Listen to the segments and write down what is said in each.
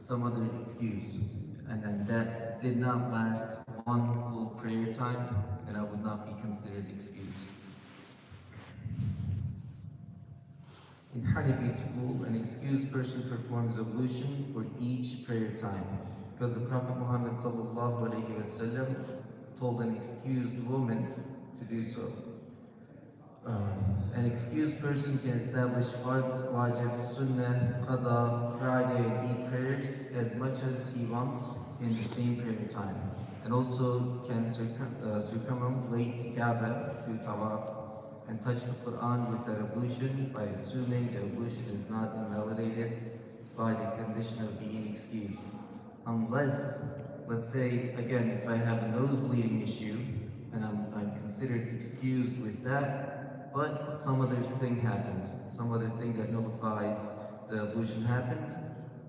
some other excuse, and then that did not last one full prayer time, and I would not be considered excused. In Hanafi school, an excused person performs ablution for each prayer time, because the Prophet Muhammad ﷺ told an excused woman to do so. An excused person can establish fard, wajib, sunnah, qada, Friday and Eid prayers as much as he wants in the same prayer time, and also can circumambulate the Kaaba through tawaf and touch the Quran with that ablution by assuming the ablution is not invalidated by the condition of being excused. Unless, let's say, again, if I have a nose bleeding issue and I'm considered excused with that, but some other thing happened, some other thing that nullifies the ablution happened,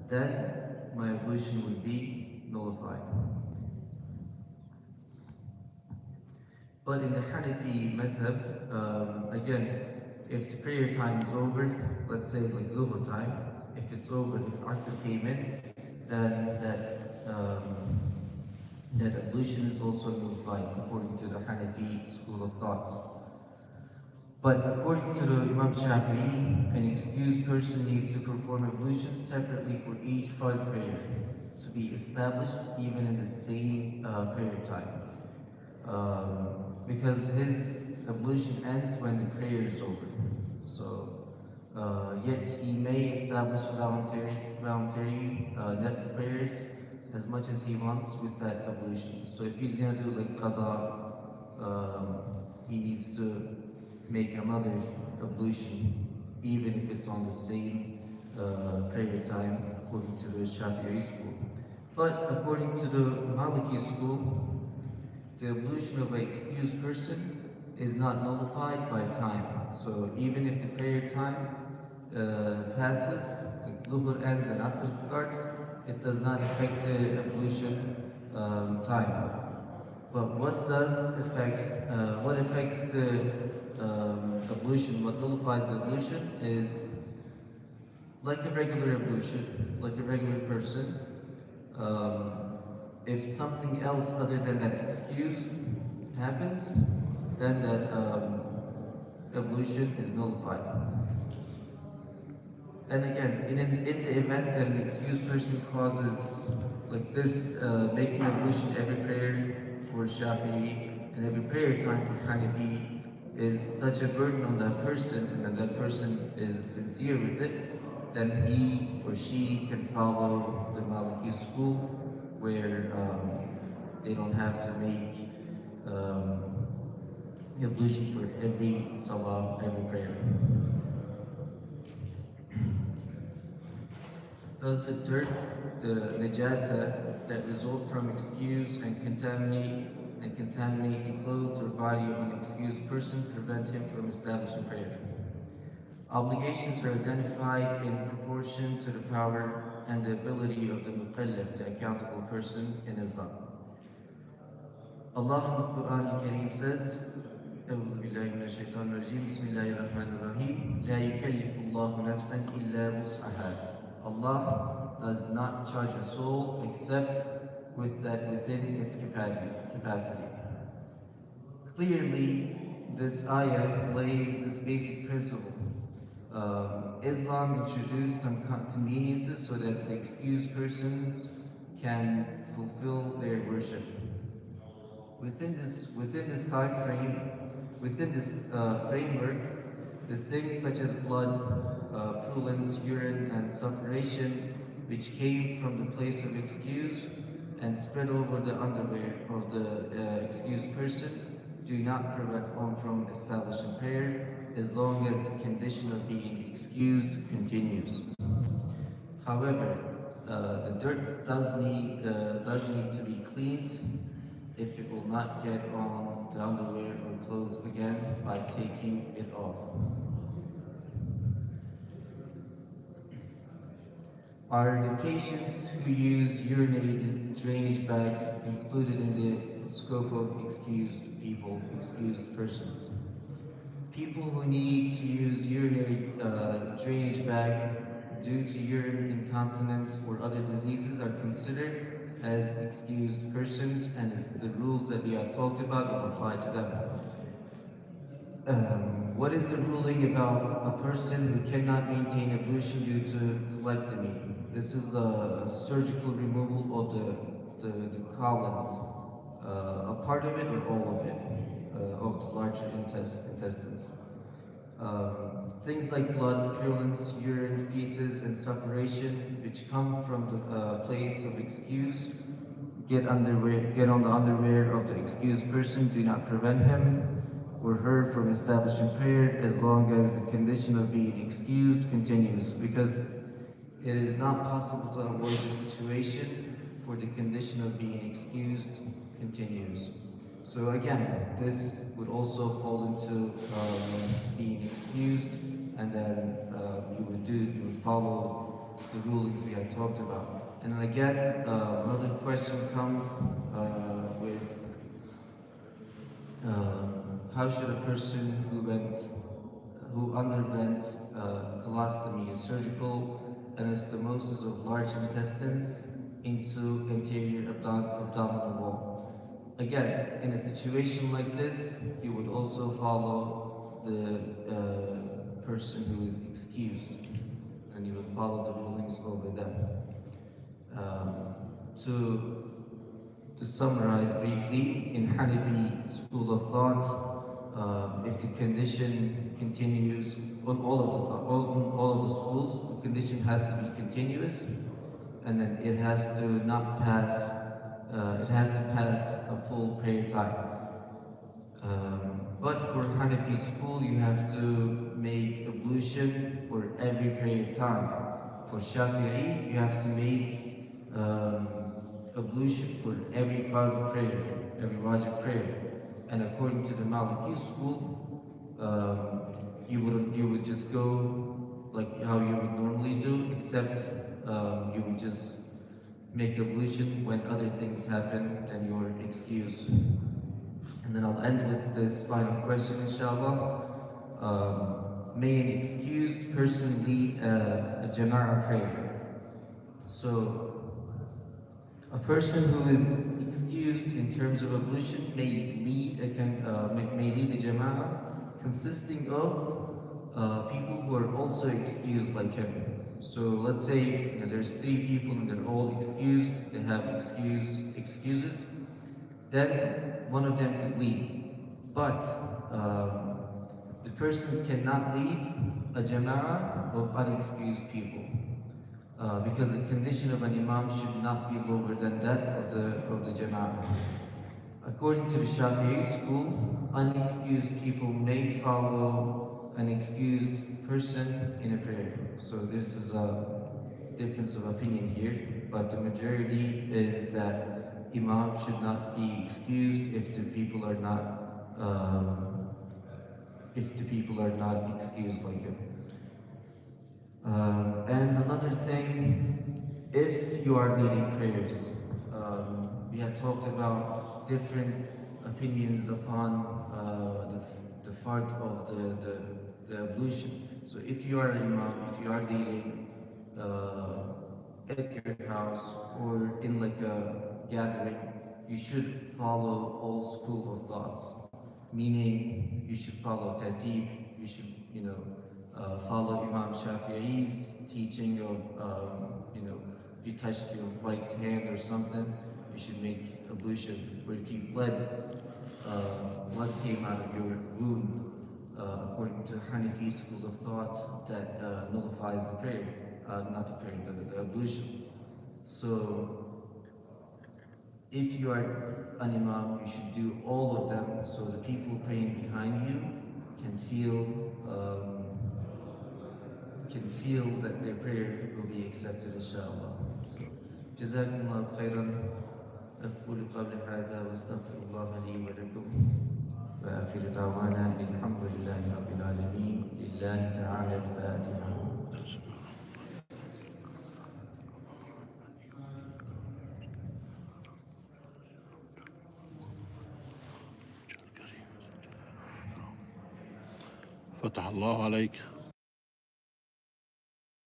then my ablution would be nullified. But in the Hanafi madhab, again, if the prayer time is over, let's say like Dhuhr time, if it's over, if Asr came in, then that ablution is also nullified according to the Hanafi school of thought. But according to the Imam Shafi'i, an excused person needs to perform ablution separately for each fard prayer to be established even in the same prayer time. Because his ablution ends when the prayer is over. So, yet he may establish voluntary nafil prayers as much as he wants with that ablution. So if he's going to do like qada, he needs to make another ablution, even if it's on the same prayer time, according to the Shafi'i school. But according to the Maliki school, the ablution of an excused person is not nullified by time. So even if the prayer time passes, like Dhuhr ends and Asr starts, it does not affect the ablution time. But what does affect, what affects the ablution, what nullifies the ablution is like a regular ablution, like a regular person. If something else other than that excuse happens, then that ablution is nullified. And again, in the event that an excused person causes like this, making ablution every prayer for Shafi'i and every prayer time for Hanafi is such a burden on that person, and that person is sincere with it, then he or she can follow the Maliki school, where they don't have to make ablution for every salah, every prayer. Does the dirt, the najasa that result from excuse and contaminate the clothes or body of an excused person prevent him from establishing prayer? Obligations are identified in proportion to the power and the ability of the muqallaf, the accountable person in Islam. Allah in the Quran al-Kareem says, أعوذ بالله من الشيطان الرجيم بسم الله الرحمن الرحيم لا يكلف الله نفسا إلا وسعها. Allah does not charge a soul except within its capacity. Clearly, this ayah lays this basic principle. Islam introduced some conveniences so that the excused persons can fulfill their worship. Within this time frame, within this framework, the things such as blood, prolence, urine, and suppuration, which came from the place of excuse and spread over the underwear of the excused person, do not prevent one from establishing prayer as long as the condition of being excused continues. However, the dirt does need to be cleaned if it will not get on the underwear or clothes again by taking it off. Are the patients who use urinary drainage bag included in the scope of excused persons? People who need to use urinary drainage bag due to urine incontinence or other diseases are considered as excused persons, and it's the rules that we have talked about will apply to them. What is the ruling about a person who cannot maintain ablution due to colectomy? This is a surgical removal of the colons, a part of it or all of it, of the larger intestines. Things like blood, purulence, urine, feces, and suppuration, which come from the place of excuse, get on the underwear of the excused person, do not prevent him or her from establishing prayer as long as the condition of being excused continues, because it is not possible to avoid the situation for the condition of being excused continues. So again, this would also fall into being excused, and then you would follow the rulings we had talked about. And then again, another question comes with how should a person who underwent colostomy, a surgical anastomosis of large intestines into anterior abdominal wall? Again, in a situation like this, you would also follow the person who is excused, and you would follow the rulings over them. To summarize briefly, in Hanafi school of thought, if the condition continues on all of the schools, the condition has to be continuous, and then it has to not pass. It has to pass a full prayer time. But for Hanafi school, you have to make ablution for every prayer time. For Shafi'i, you have to make ablution for every fard prayer, every wajib prayer. And according to the Maliki school, you would just go like how you would normally do, except you would just make ablution when other things happen and you're excused. And then I'll end with this final question, inshallah. May an excused person lead a jama'ah prayer? So, a person who is excused in terms of ablution may lead a jama'ah consisting of people who are also excused like him. So let's say there's 3 people and they're all excused, they have excuses, then one of them could lead. But the person cannot lead a jama'ah of unexcused people. Because the condition of an imam should not be lower than that of the jama'ah. According to the Shafi'i school, unexcused people may follow an excused person in a prayer. So this is a difference of opinion here, but the majority is that imam should not be excused if the people are not excused like him. And another thing, if you are leading prayers, we had talked about different opinions upon the fard of the ablution. So if you are an imam, if you are leading at your house or in like a gathering, you should follow all school of thoughts. Meaning, you should follow Tartib, you should, follow Imam Shafi'i's teaching of, if you touched your wife's hand or something, you should make ablution. Or if you blood came out of your wound, according to Hanafi school of thought, that nullifies the prayer, not the prayer, the ablution. So, if you are an imam, you should do all of them so the people praying behind you can feel that their prayer will be accepted, inshallah. جزاكم الله خيرا. أقول قولي هذا واستغفر الله لي ولكم وآخر دعوانا أن الحمد لله رب العالمين لله تعالى الفاتحة. فتح الله عليك.